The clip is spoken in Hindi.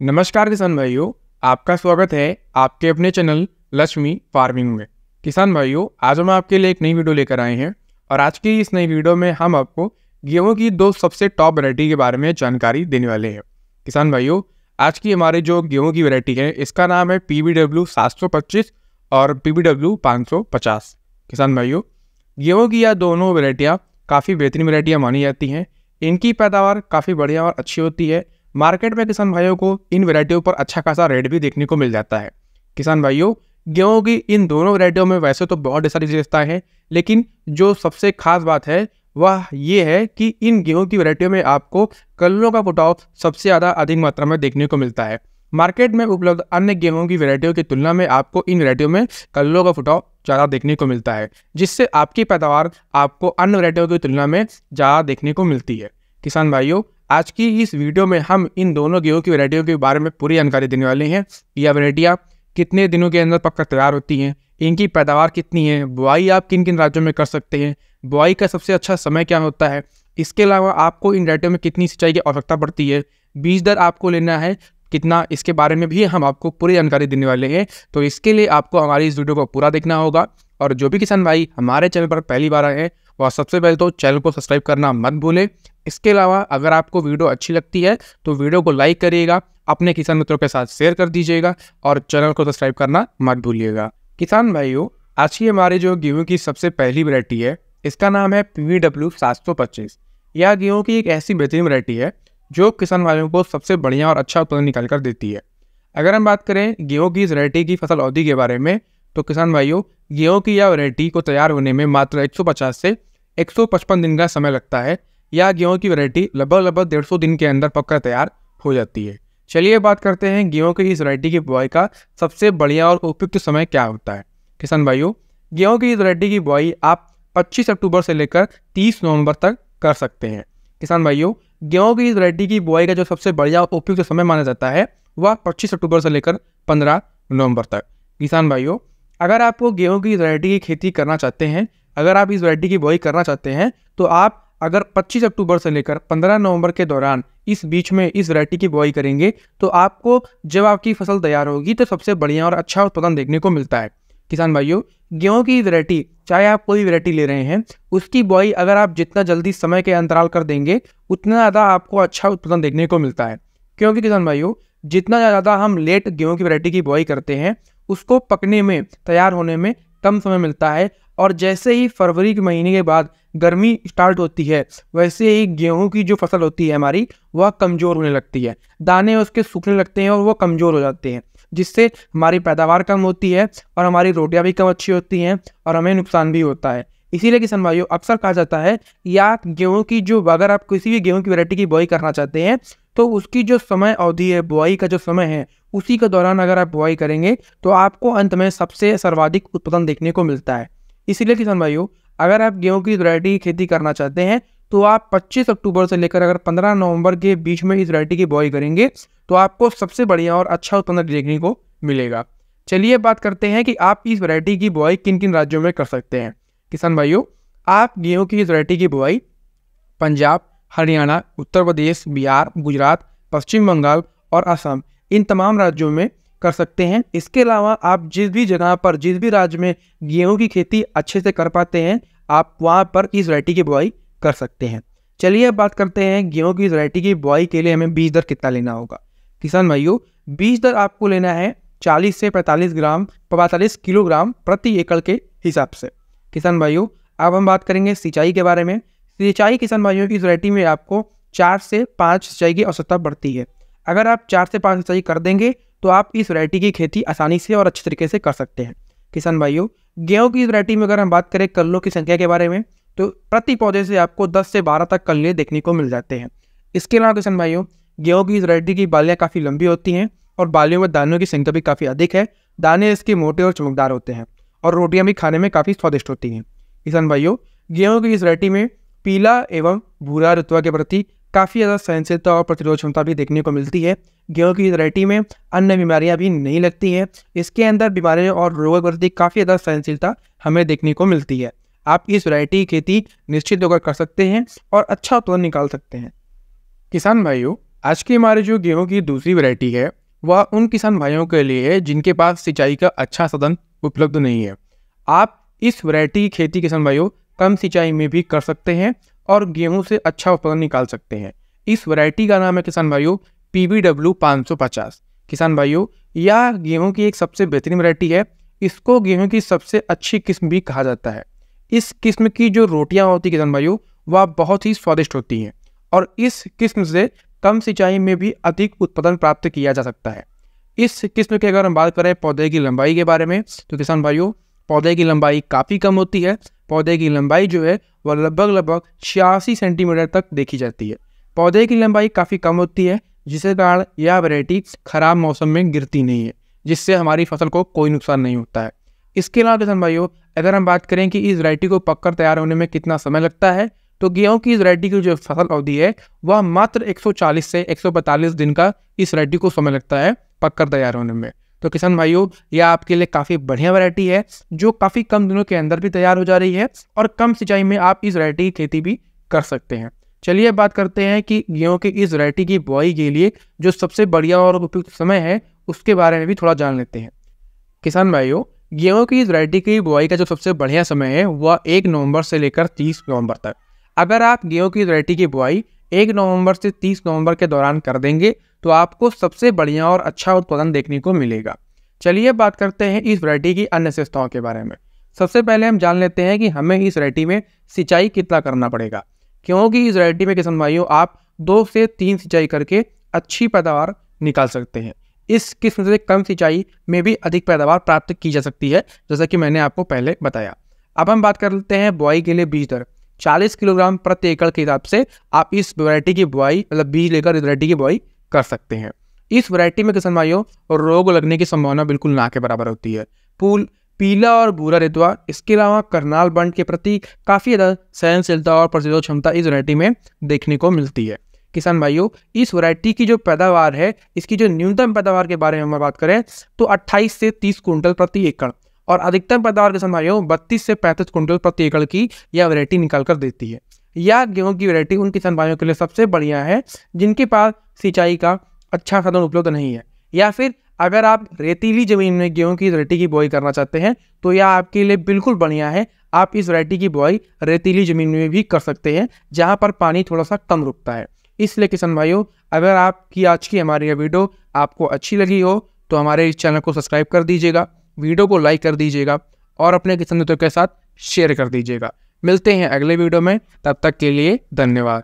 नमस्कार किसान भाइयों, आपका स्वागत है आपके अपने चैनल लक्ष्मी फार्मिंग में। किसान भाइयों, आज हम आपके लिए एक नई वीडियो लेकर आए हैं और आज की इस नई वीडियो में हम आपको गेहूं की दो सबसे टॉप वैरायटी के बारे में जानकारी देने वाले हैं। किसान भाइयों, आज की हमारी जो गेहूं की वैरायटी है इसका नाम है PBW 725 और PBW 550। किसान भाइयों, गेहूं की यह दोनों वैरायटियाँ काफ़ी बेहतरीन वैरायटियाँ मानी जाती हैं। इनकी पैदावार काफ़ी बढ़िया और अच्छी होती है। मार्केट में किसान भाइयों को इन वैरायटियों पर अच्छा खासा रेट भी देखने को मिल जाता है। किसान भाइयों, गेहूं की इन दोनों वैरायटियों में वैसे तो बहुत सारी विशेषताएं हैं, लेकिन जो सबसे खास बात है वह ये है कि इन गेहूं की वैरायटियों में आपको कल्लों का फुटाव सबसे ज़्यादा अधिक मात्रा में देखने को मिलता है। मार्केट में उपलब्ध अन्य गेहूं की वैरायटियों की तुलना में आपको इन वैरायटियों में कल्लों का फुटाव ज़्यादा देखने को मिलता है, जिससे आपकी पैदावार आपको अन्य वैरायटियों की तुलना में ज़्यादा देखने को मिलती है। किसान भाइयों, आज की इस वीडियो में हम इन दोनों गेहूं की वैरायटियों के बारे में पूरी जानकारी देने वाले हैं। यह वैरायटियाँ कितने दिनों के अंदर पककर तैयार होती हैं, इनकी पैदावार कितनी है, बुआई आप किन किन राज्यों में कर सकते हैं, बुआई का सबसे अच्छा समय क्या होता है, इसके अलावा आपको इन वैरायटियों में कितनी सिंचाई की आवश्यकता पड़ती है, बीज दर आपको लेना है कितना, इसके बारे में भी हम आपको पूरी जानकारी देने वाले हैं। तो इसके लिए आपको हमारी इस वीडियो को पूरा देखना होगा। और जो भी किसान भाई हमारे चैनल पर पहली बार आए हैं वह सबसे पहले तो चैनल को सब्सक्राइब करना मत भूलें। इसके अलावा अगर आपको वीडियो अच्छी लगती है तो वीडियो को लाइक करिएगा, अपने किसान मित्रों के साथ शेयर कर दीजिएगा और चैनल को सब्सक्राइब करना मत भूलिएगा। किसान भाइयों, आज की हमारी जो गेहूं की सबसे पहली वैरायटी है इसका नाम है PBW 725। यह गेहूं की एक ऐसी बेहतरीन वैरायटी है जो किसान भाइयों को सबसे बढ़िया और अच्छा उत्पादन निकाल कर देती है। अगर हम बात करें गेहूं की इस वैरायटी की फसल अवधि के बारे में तो किसान भाइयों, गेहूं की यह वैरायटी को तैयार होने में मात्र 150 से 155 दिन का समय लगता है। यह गेहूं की वैरायटी लगभग 150 दिन के अंदर पककर तैयार हो जाती है। चलिए बात करते हैं गेहूं की इस वैरायटी की बुआई का सबसे बढ़िया और उपयुक्त समय क्या होता है। किसान भाइयों, गेहूं की इस वैरायटी की बुआई आप 25 अक्टूबर से लेकर 30 नवंबर तक कर सकते हैं। किसान भाइयों, गेहूं की इस वैरायटी की बुआई का जो सबसे बढ़िया और उपयुक्त समय माना जाता है वह 25 अक्टूबर से लेकर 15 नवंबर तक। किसान भाइयों, अगर आपको गेहूं की वैरायटी की खेती करना चाहते हैं, अगर आप इस वैरायटी की बुआई करना चाहते हैं तो आप अगर 25 अक्टूबर से लेकर 15 नवंबर के दौरान इस बीच में इस वैरायटी की बुआई करेंगे तो आपको जब आपकी फसल तैयार होगी तो सबसे बढ़िया और अच्छा उत्पादन देखने को मिलता है। किसान भाइयों, गेहूं की वैरायटी चाहे आप कोई वैरायटी ले रहे हैं, उसकी बुआई अगर आप जितना जल्दी समय के अंतराल कर देंगे उतना ज़्यादा आपको अच्छा उत्पादन देखने को मिलता है। क्योंकि किसान भाइयों, जितना ज़्यादा हम लेट गेहूं की वैरायटी की बुआई करते हैं उसको पकने में, तैयार होने में कम समय मिलता है। और जैसे ही फरवरी के महीने के बाद गर्मी स्टार्ट होती है वैसे ही गेहूं की जो फसल होती है हमारी वह कमज़ोर होने लगती है, दाने उसके सूखने लगते हैं और वो कमज़ोर हो जाते हैं, जिससे हमारी पैदावार कम होती है और हमारी रोटियां भी कम अच्छी होती हैं और हमें नुकसान भी होता है। इसीलिए किसान भाइयों, अक्सर कहा जाता है या गेहूं की जो, अगर आप किसी भी गेहूं की वैरायटी की बुआई करना चाहते हैं तो उसकी जो समय अवधि है, बुआई का जो समय है, उसी के दौरान अगर आप बुआई करेंगे तो आपको अंत में सबसे सर्वाधिक उत्पादन देखने को मिलता है। इसीलिए किसान भाइयों, अगर आप गेहूं की वैरायटी की खेती करना चाहते हैं तो आप 25 अक्टूबर से लेकर अगर 15 नवंबर के बीच में इस वैरायटी की बुआई करेंगे तो आपको सबसे बढ़िया और अच्छा उत्पादन देखने को मिलेगा। चलिए बात करते हैं कि आप इस वैरायटी की बुआई किन किन राज्यों में कर सकते हैं। किसान भाइयों, आप गेहूं की इस वैरायटी की बुआई पंजाब, हरियाणा, उत्तर प्रदेश, बिहार, गुजरात, पश्चिम बंगाल और असम, इन तमाम राज्यों में कर सकते हैं। इसके अलावा आप जिस भी जगह पर, जिस भी राज्य में गेहूं की खेती अच्छे से कर पाते हैं, आप वहां पर इस वैरायटी की बुआई कर सकते हैं। चलिए अब बात करते हैं गेहूं की वैरायटी की बुआई के लिए हमें बीज दर कितना लेना होगा। किसान भाइयों, बीज दर आपको लेना है 40 से 45 किलोग्राम प्रति एकड़ के हिसाब से। किसान भाइयों, अब हम बात करेंगे सिंचाई के बारे में। सिंचाई किसान भाइयों की इस वैरायटी में आपको 4 से 5 सिंचाई की आवश्यकता पड़ती है। अगर आप 4 से 5 सिंचाई कर देंगे तो आप इस वैरायटी की खेती आसानी से और अच्छे तरीके से कर सकते हैं। किसान भाइयों, गेहूं की इस वैरायटी में अगर हम बात करें कल्लों की संख्या के बारे में तो प्रति पौधे से आपको 10 से 12 तक कल्ले देखने को मिल जाते हैं। इसके अलावा किसान भाइयों, गेहूं की इस वैरायटी की बालियाँ काफ़ी लंबी होती हैं और बालियों में दानों की संख्या भी काफ़ी अधिक है। दाने इसके मोटे और चमकदार होते हैं और रोटियां भी खाने में काफ़ी स्वादिष्ट होती हैं। किसान भाइयों, गेहूं की इस वैरायटी में पीला एवं भूरा ऋतुआ के प्रति काफ़ी ज़्यादा सहनशीलता और प्रतिरोध क्षमता भी देखने को मिलती है। गेहूं की वैरायटी में अन्य बीमारियां भी नहीं लगती हैं। इसके अंदर बीमारियों और रोगों के प्रति काफ़ी ज़्यादा सहनशीलता हमें देखने को मिलती है। आप इस वैरायटी की खेती निश्चित होकर कर सकते हैं और अच्छा उत्पादन निकाल सकते हैं। किसान भाइयों, आज की हमारी जो गेहूं की दूसरी वैरायटी है वह उन किसान भाइयों के लिए है जिनके पास सिंचाई का अच्छा साधन उपलब्ध नहीं है। आप इस वैरायटी की खेती किसान भाइयों कम सिंचाई में भी कर सकते हैं और गेहूं से अच्छा उत्पादन निकाल सकते हैं। इस वैरायटी का नाम है किसान भाइयों PBW 550। किसान भाइयों यह गेहूं की एक सबसे बेहतरीन वैरायटी है। इसको गेहूं की सबसे अच्छी किस्म भी कहा जाता है। इस किस्म की जो रोटियां होती है किसान भाइयों वह बहुत ही स्वादिष्ट होती हैं और इस किस्म से कम सिंचाई में भी अधिक उत्पादन प्राप्त किया जा सकता है। इस किस्म की अगर हम बात करें पौधे की लंबाई के बारे में तो किसान भाइयों पौधे की लंबाई काफ़ी कम होती है। पौधे की लंबाई जो है वह लगभग 86 सेंटीमीटर तक देखी जाती है। पौधे की लंबाई काफ़ी कम होती है जिसके कारण यह वैरायटी खराब मौसम में गिरती नहीं है, जिससे हमारी फसल को कोई नुकसान नहीं होता है। इसके अलावा किसान भाइयों अगर हम बात करें कि इस वैरायटी को पककर तैयार होने में कितना समय लगता है तो गेहूं की इस वैरायटी की जो फसल अवधि है वह मात्र 140 से 145 दिन का इस वैरायटी को समय लगता है पककर तैयार होने में। तो किसान भाइयों यह आपके लिए काफ़ी बढ़िया वैरायटी है जो काफ़ी कम दिनों के अंदर भी तैयार हो जा रही है और कम सिंचाई में आप इस वैरायटी की खेती भी कर सकते हैं। चलिए बात करते हैं कि गेहूं की इस वैरायटी की बुआई के लिए जो सबसे बढ़िया और उपयुक्त समय है उसके बारे में भी थोड़ा जान लेते हैं। किसान भाइयों गेहूं की इस वैरायटी की बुआई का जो सबसे बढ़िया समय है वह 1 नवंबर से लेकर 30 नवंबर तक। अगर आप गेहूं की वैरायटी की बुआई 1 नवंबर से 30 नवंबर के दौरान कर देंगे तो आपको सबसे बढ़िया और अच्छा उत्पादन देखने को मिलेगा। चलिए बात करते हैं इस वैरायटी की अन्य विशेषताओं के बारे में। सबसे पहले हम जान लेते हैं कि हमें इस वैरायटी में सिंचाई कितना करना पड़ेगा। क्योंकि इस वैरायटी में किसान भाइयों आप 2 से 3 सिंचाई करके अच्छी पैदावार निकाल सकते हैं। इस किस्म से कम सिंचाई में भी अधिक पैदावार प्राप्त की जा सकती है, जैसा कि मैंने आपको पहले बताया। अब हम बात कर लेते हैं बुआई के लिए बीज दर। 40 किलोग्राम प्रति एकड़ के हिसाब से आप इस वैरायटी की बुआई बीज लेकर इस वैरायटी की बुआई कर सकते हैं। इस वैरायटी में किसान भाइयों रोग लगने की संभावना बिल्कुल ना के बराबर होती है। फूल पीला और भूरा रेतवा, इसके अलावा करनाल बंड के प्रति काफ़ी ज़्यादा सहनशीलता और प्रतिरोध क्षमता इस वैरायटी में देखने को मिलती है। किसान भाइयों इस वैरायटी की जो पैदावार है इसकी जो न्यूनतम पैदावार के बारे में हम बात करें तो 28 से 30 कुंटल प्रति एकड़ और अधिकतम पैदावार किसान भाइयों 32 से 35 कुंटल प्रति एकड़ की यह वैरायटी निकाल कर देती है। यह गेहूं की वैरायटी उन किसान भाइयों के लिए सबसे बढ़िया है जिनके पास सिंचाई का अच्छा साधन उपलब्ध नहीं है, या फिर अगर आप रेतीली जमीन में गेहूं की वैरायटी की बुआई करना चाहते हैं तो यह आपके लिए बिल्कुल बढ़िया है। आप इस वैरायटी की बुआई रेतीली जमीन में भी कर सकते हैं जहां पर पानी थोड़ा सा कम रुकता है। इसलिए किसान भाइयों अगर आपकी आज की हमारी यह वीडियो आपको अच्छी लगी हो तो हमारे इस चैनल को सब्सक्राइब कर दीजिएगा, वीडियो को लाइक कर दीजिएगा और अपने किसान मित्रों के साथ शेयर कर दीजिएगा। मिलते हैं अगले वीडियो में, तब तक के लिए धन्यवाद।